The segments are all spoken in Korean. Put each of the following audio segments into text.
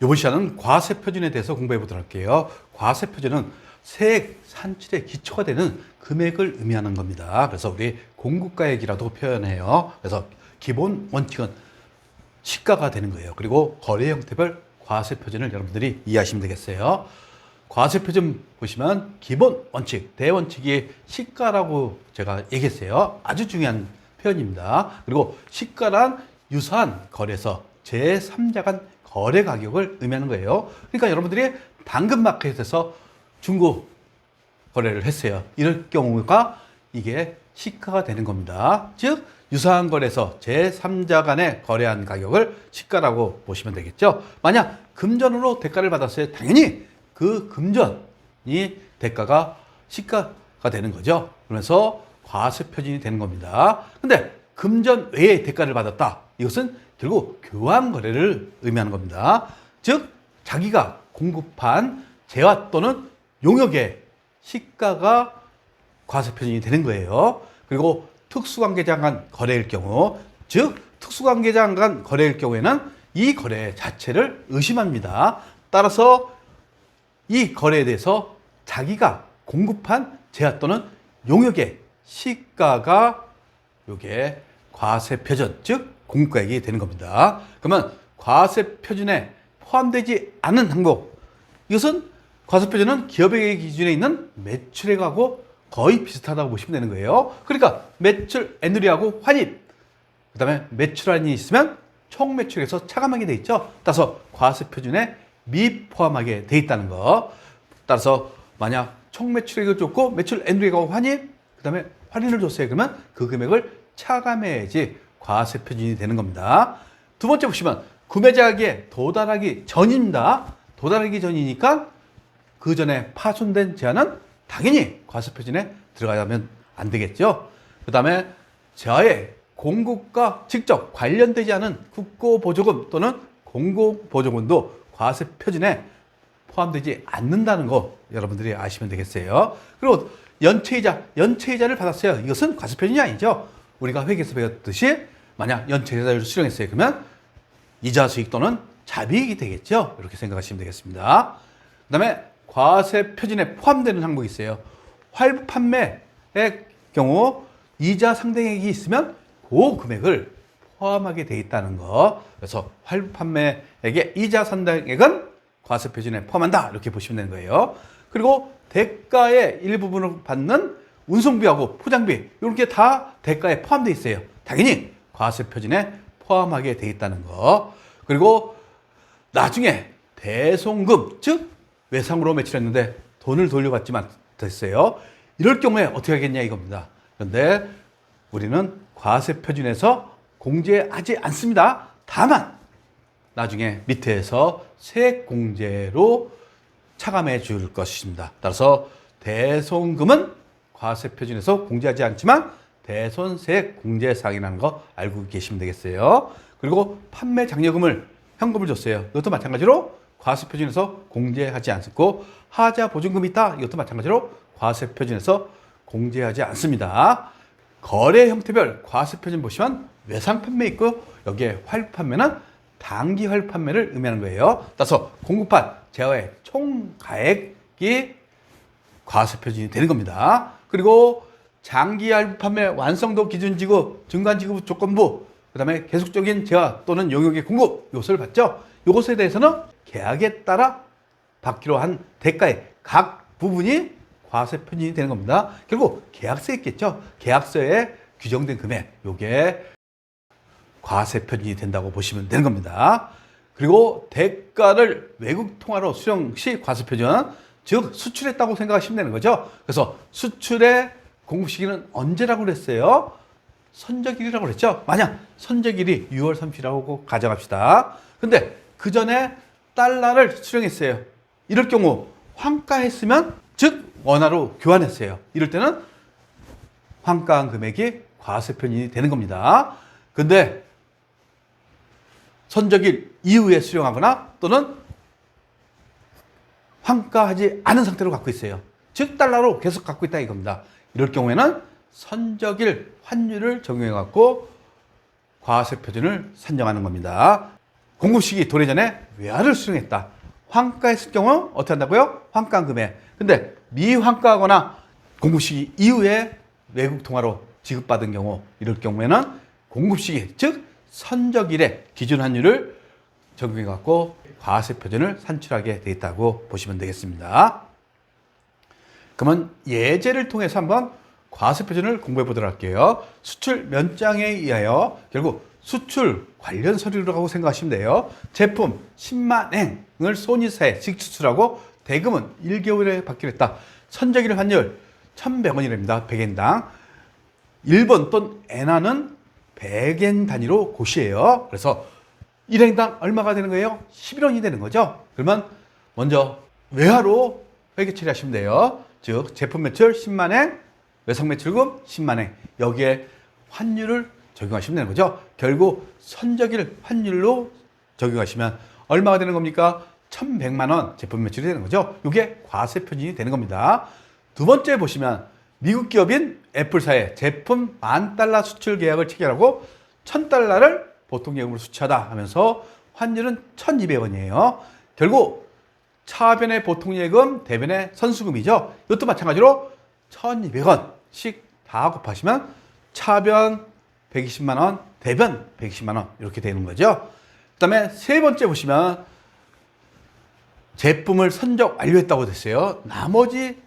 이번 시간은 과세표준에 대해서 공부해 보도록 할게요. 과세표준은 세액 산출의 기초가 되는 금액을 의미하는 겁니다. 그래서 우리 공급가액이라도 표현해요. 그래서 기본 원칙은 시가가 되는 거예요. 그리고 거래 형태별 과세표준을 여러분들이 이해하시면 되겠어요. 과세표준 보시면 기본 원칙, 대원칙이 시가라고 제가 얘기했어요. 아주 중요한 표현입니다. 그리고 시가란 유사한 거래소, 제3자 간 거래 가격을 의미하는 거예요. 그러니까 여러분들이 당근마켓에서 중고 거래를 했어요. 이럴 경우가 이게 시가가 되는 겁니다. 즉 유사한 거래소 제3자 간에 거래한 가격을 시가라고 보시면 되겠죠. 만약 금전으로 대가를 받았어요. 당연히 그 금전이 대가가 시가가 되는 거죠. 그러면서 과세표준이 되는 겁니다. 근데 금전 외에 대가를 받았다. 이것은 결국 교환 거래를 의미하는 겁니다. 즉 자기가 공급한 재화 또는 용역의 시가가 과세표준이 되는 거예요. 그리고 특수관계자 간 거래일 경우, 즉 특수관계자 간 거래일 경우에는 이 거래 자체를 의심합니다. 따라서 이 거래에 대해서 자기가 공급한 재화 또는 용역의 시가가 이게 과세표준, 즉 공급가액이 되는 겁니다. 그러면 과세표준에 포함되지 않은 항목, 이것은 과세표준은 기업의 기준에 있는 매출액하고 거의 비슷하다고 보시면 되는 거예요. 그러니까 매출 애누리하고 환입, 그 다음에 매출환이 있으면 총 매출에서 차감하게 돼 있죠. 따라서 과세표준에 미포함하게 돼 있다는 거. 따라서 만약 총 매출액을 줬고 매출 애누리하고 환입, 그 다음에 할인을 줬어요. 그러면 그 금액을 차감해야지 과세표준이 되는 겁니다. 두 번째 보시면 구매자에게 도달하기 전입니다. 도달하기 전이니까 그 전에 파손된 제한은 당연히 과세표준에 들어가면 안 되겠죠. 그 다음에 재화의 공급과 직접 관련되지 않은 국고보조금 또는 공공보조금도 과세표준에 포함되지 않는다는 거 여러분들이 아시면 되겠어요. 그리고 연체이자를 받았어요. 이것은 과세표준이 아니죠. 우리가 회계에서 배웠듯이 만약 연체이자를 수령했어요. 그러면 이자 수익 또는 자비익이 되겠죠. 이렇게 생각하시면 되겠습니다. 그 다음에 과세표준에 포함되는 항목이 있어요. 활부 판매의 경우 이자 상당액이 있으면 그 금액을 포함하게 돼 있다는 거. 그래서 활부 판매액의 이자 상당액은 과세표준에 포함한다. 이렇게 보시면 되는 거예요. 그리고 대가의 일부분을 받는 운송비하고 포장비, 이렇게 다 대가에 포함되어 있어요. 당연히 과세표준에 포함하게 돼 있다는 거. 그리고 나중에 대송금, 즉 외상으로 매출했는데 돈을 돌려받지만 됐어요. 이럴 경우에 어떻게 하겠냐 이겁니다. 그런데 우리는 과세표준에서 공제하지 않습니다. 다만 나중에 밑에서 세액공제로 차감해 줄 것입니다. 따라서 대송금은 과세표준에서 공제하지 않지만 대손세액 공제사항이라는 거 알고 계시면 되겠어요. 그리고 판매 장려금을 현금을 줬어요. 이것도 마찬가지로 과세표준에서 공제하지 않고 하자 보증금이 있다. 이것도 마찬가지로 과세표준에서 공제하지 않습니다. 거래 형태별 과세표준 보시면 외상 판매 있고 여기에 활부 판매는 단기 활부 판매를 의미하는 거예요. 따라서 공급한 재화의 총 가액이 과세표준이 되는 겁니다. 그리고 장기 할부 판매 완성도 기준 지급, 중간 지급 조건부, 그 다음에 계속적인 재화 또는 용역의 공급, 이것을 받죠. 이것에 대해서는 계약에 따라 받기로 한 대가의 각 부분이 과세표준이 되는 겁니다. 결국 계약서에 있겠죠. 계약서에 규정된 금액, 이게 과세표준이 된다고 보시면 되는 겁니다. 그리고 대가를 외국 통화로 수령 시 과세표준, 즉 수출했다고 생각하시면 되는 거죠. 그래서 수출의 공급 시기는 언제라고 그랬어요? 선적일이라고 그랬죠. 만약 선적일이 6월 30일이라고 가정합시다. 근데 그 전에 달러를 수령했어요. 이럴 경우 환가했으면, 즉 원화로 교환했어요. 이럴 때는 환가한 금액이 과세표준이 되는 겁니다. 근데 선적일 이후에 수령하거나 또는 환가하지 않은 상태로 갖고 있어요. 즉 달러로 계속 갖고 있다 이겁니다. 이럴 경우에는 선적일 환율을 적용해 갖고 과세표준을 산정하는 겁니다. 공급시기 도래 전에 외화를 수령했다. 환가했을 경우 어떻게 한다고요? 환가한 금액. 근데 미환가하거나 공급시기 이후에 외국 통화로 지급받은 경우, 이럴 경우에는 공급시기, 즉 선적일의 기준 환율을 적용해 갖고 과세 표준을 산출하게 돼 있다고 보시면 되겠습니다. 그러면 예제를 통해서 한번 과세 표준을 공부해 보도록 할게요. 수출 면장에 의하여 결국 수출 관련 서류라고 생각하시면 돼요. 제품 10만 행을 손이사에 직수출하고 대금은 1개월에 받기로 했다. 선적일 환율 1,100원이랍니다. 100엔당. 1번 또는 엔화는 100엔 단위로 고시해요. 그래서 1행당 얼마가 되는 거예요? 11원이 되는 거죠. 그러면 먼저 외화로 회계 처리하시면 돼요. 즉 제품 매출 10만 행, 외상 매출금 10만 행. 여기에 환율을 적용하시면 되는 거죠. 결국 선적일 환율로 적용하시면 얼마가 되는 겁니까? 1,100만 원 제품 매출이 되는 거죠. 이게 과세 표준이 되는 겁니다. 두 번째 보시면 미국 기업인 애플사의 제품 10,000달러 수출 계약을 체결하고 1,000달러를 보통예금으로 수취하다 하면서 환율은 1,200원이에요. 결국 차변의 보통예금, 대변의 선수금이죠. 이것도 마찬가지로 1,200원씩 다 곱하시면 차변 120만 원, 대변 120만 원 이렇게 되는 거죠. 그 다음에 세 번째 보시면 제품을 선적 완료했다고 됐어요. 나머지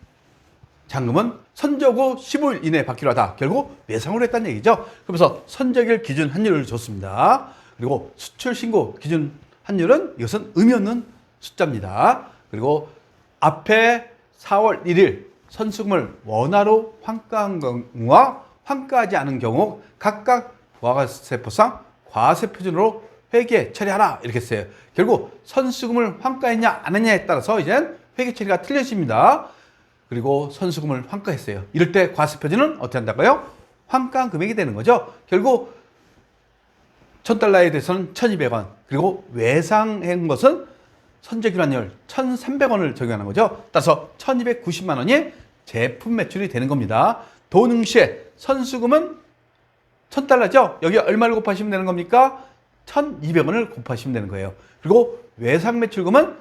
잔금은 선적 후 15일 이내에 받기로 하다. 결국 외상으로 했다는 얘기죠. 그래서 선적일 기준 환율을 줬습니다. 그리고 수출 신고 기준 환율은 이것은 의미 없는 숫자입니다. 그리고 앞에 4월 1일 선수금을 원화로 환가한 경우와 환가하지 않은 경우 각각 부가세법상 과세 표준으로 회계 처리하라 이렇게 써요. 결국 선수금을 환가했냐 안 했냐에 따라서 이제 회계 처리가 틀려집니다. 그리고 선수금을 환가했어요. 이럴 때 과세 표준은 어떻게 한다고요? 환가한 금액이 되는 거죠. 결국 1,000달러에 대해서는 1,200원, 그리고 외상한 것은 선적일 환율 1,300원을 적용하는 거죠. 따라서 1,290만 원이 제품 매출이 되는 겁니다. 도능시에 선수금은 1,000달러죠. 여기 얼마를 곱하시면 되는 겁니까? 1,200원을 곱하시면 되는 거예요. 그리고 외상 매출금은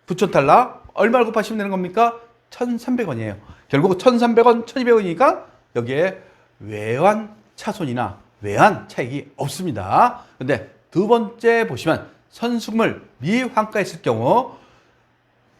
9,000달러, 얼마를 곱하시면 되는 겁니까? 1,300원이에요. 결국 1,300원, 1,200원이니까 여기에 외환 차손이나 외환 차익이 없습니다. 근데 두 번째 보시면 선수금을 미환가했을 경우,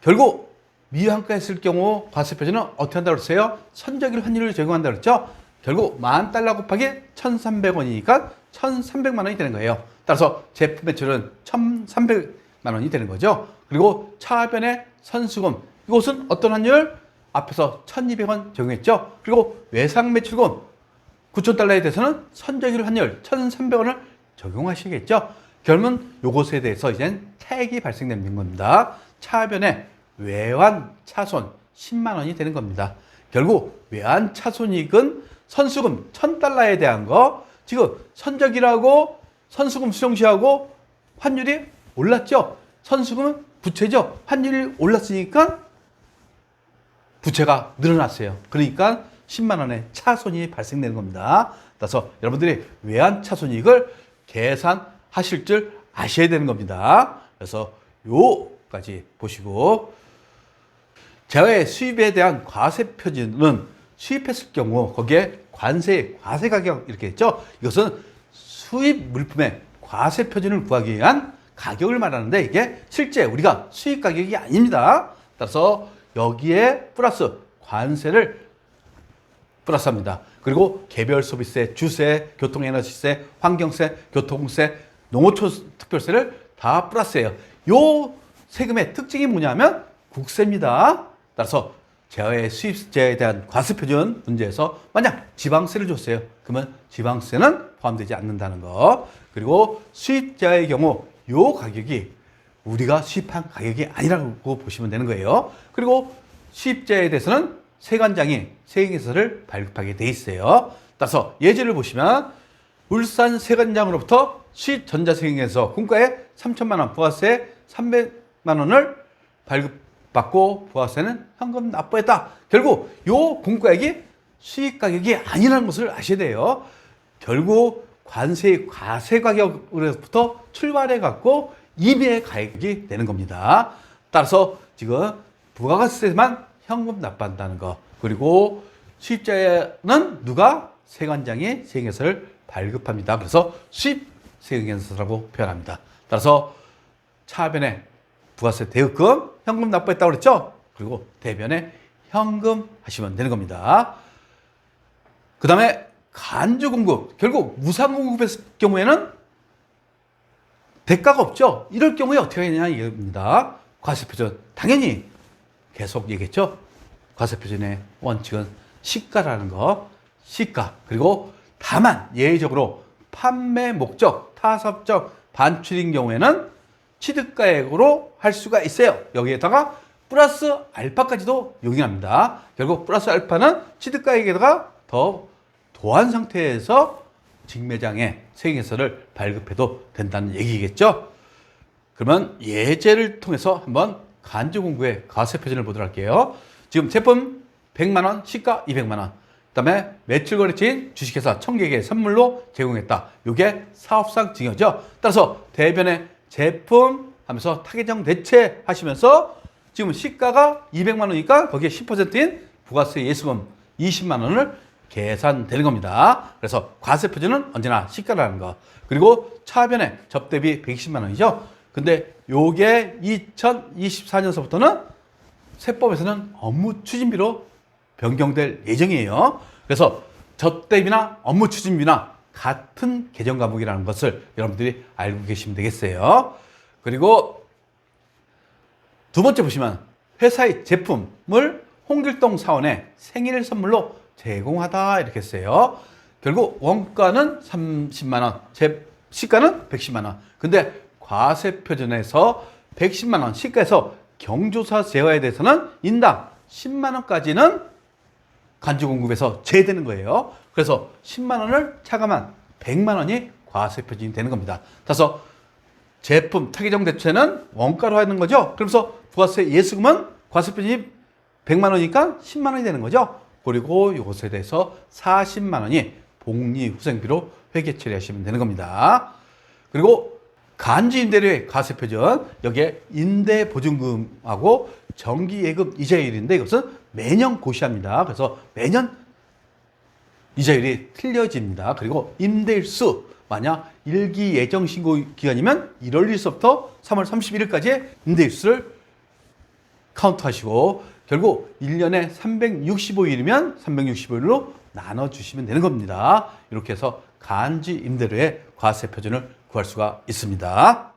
결국 미환가했을 경우 과세 표준은 어떻게 한다고 그랬어요? 선적일 환율을 적용한다고 그랬죠? 결국 10,000달러 곱하기 1,300원이니까 1,300만 원이 되는 거예요. 따라서 제품 매출은 1,300만 원이 되는 거죠. 그리고 차변의 선수금, 이것은 어떤 환율? 앞에서 1,200원 적용했죠. 그리고 외상 매출금 9,000달러에 대해서는 선적일 환율 1,300원을 적용하시겠죠. 결국은 이것에 대해서 이제 차익이 발생되는 겁니다. 차변의 외환 차손 10만 원이 되는 겁니다. 결국 외환 차손이익은 선수금 1,000달러에 대한 거, 지금 선적일하고 선수금 수령시하고 환율이 올랐죠. 선수금은 부채죠. 환율이 올랐으니까 부채가 늘어났어요. 그러니까 10만 원의 차손이 발생되는 겁니다. 따라서 여러분들이 외환 차손이익을 계산하실 줄 아셔야 되는 겁니다. 그래서 요까지 보시고, 제외 수입에 대한 과세 표준은 수입했을 경우 거기에 관세, 과세 가격 이렇게 했죠. 이것은 수입 물품의 과세 표준을 구하기 위한 가격을 말하는데 이게 실제 우리가 수입 가격이 아닙니다. 따라서 여기에 플러스 관세를 플러스합니다. 그리고 개별 소비세, 주세, 교통에너지세, 환경세, 교통세, 농어촌 특별세를 다 플러스해요. 요 세금의 특징이 뭐냐면 국세입니다. 따라서 제외 수입세에 대한 과세 표준 문제에서 만약 지방세를 줬어요. 그러면 지방세는 포함되지 않는다는 거. 그리고 수입자의 경우 요 가격이 우리가 수입한 가격이 아니라고 보시면 되는 거예요. 그리고 수입자에 대해서는 세관장이 세액인서를 발급하게 돼 있어요. 따라서 예제를 보시면 울산 세관장으로부터 수입 전자세액에서 공과에 3,000만 원, 부가세 300만 원을 발급받고 부가세는 현금 납부했다. 결국 요 공과액이 수입 가격이 아니라는 것을 아셔야 돼요. 결국 관세, 과세 가격으로부터 출발해 갖고 2배의 가액이 되는 겁니다. 따라서 지금 부가가치세만 현금 납부한다는 거, 그리고 수입자는 누가? 세관장이 세액연서를 발급합니다. 그래서 수입 세액연서라고 표현합니다. 따라서 차변에 부가세 대입금 현금 납부했다고 그랬죠? 그리고 대변에 현금 하시면 되는 겁니다. 그 다음에 간주공급, 결국 무상공급했을 경우에는 대가가 없죠. 이럴 경우에 어떻게 하느냐 이겁니다. 과세표준 당연히 계속 얘기했죠. 과세표준의 원칙은 시가라는 거, 시가. 그리고 다만 예외적으로 판매 목적, 타섭적 반출인 경우에는 취득가액으로 할 수가 있어요. 여기에다가 플러스 알파까지도 용인합니다. 결국 플러스 알파는 취득가액에다가 더 도한 상태에서 직매장에 세액연서를 발급해도 된다는 얘기겠죠. 그러면 예제를 통해서 한번 간주공구의 과세표준을 보도록 할게요. 지금 제품 100만 원, 시가 200만 원. 그다음에 매출거래처인 주식회사 1000개에게 선물로 제공했다. 이게 사업상 증여죠. 따라서 대변에 제품 하면서 타겟형 대체하시면서 지금 시가가 200만 원이니까 거기에 10%인 부가세 예수금 20만 원을 계산되는 겁니다. 그래서 과세표준은 언제나 시가라는 거. 그리고 차변에 접대비 120만 원이죠. 근데 요게 2024년서부터는 세법에서는 업무 추진비로 변경될 예정이에요. 그래서 접대비나 업무 추진비나 같은 계정 과목이라는 것을 여러분들이 알고 계시면 되겠어요. 그리고 두 번째 보시면 회사의 제품을 홍길동 사원의 생일 선물로 제공하다 이렇게 했어요. 결국 원가는 30만 원, 시가는 110만 원. 근데 과세표준에서 110만 원, 시가에서 경조사 제어에 대해서는 인당 10만 원까지는 간주공급에서 제외되는 거예요. 그래서 10만 원을 차감한 100만 원이 과세표준이 되는 겁니다. 따라서 제품 타겟형 대체는 원가로 하는 거죠. 그러면서 부가세 예수금은 과세표준이 100만 원이니까 10만 원이 되는 거죠. 그리고 이것에 대해서 40만 원이 복리후생비로 회계 처리하시면 되는 겁니다. 그리고 간주임대료의 과세표준, 여기에 임대보증금하고 정기예금 이자율인데 이것은 매년 고시합니다. 그래서 매년 이자율이 틀려집니다. 그리고 임대일수, 만약 일기 예정 신고 기간이면 1월 1일부터 3월 31일까지의 임대일수를 카운트하시고 결국 1년에 365일이면 365일로 나눠주시면 되는 겁니다. 이렇게 해서 간주 임대료의 과세표준을 구할 수가 있습니다.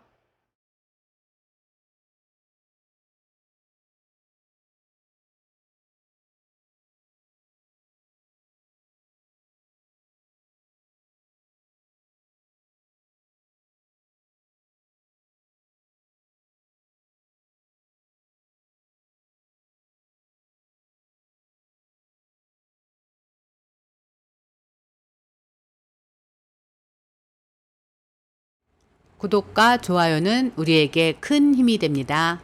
구독과 좋아요는 우리에게 큰 힘이 됩니다.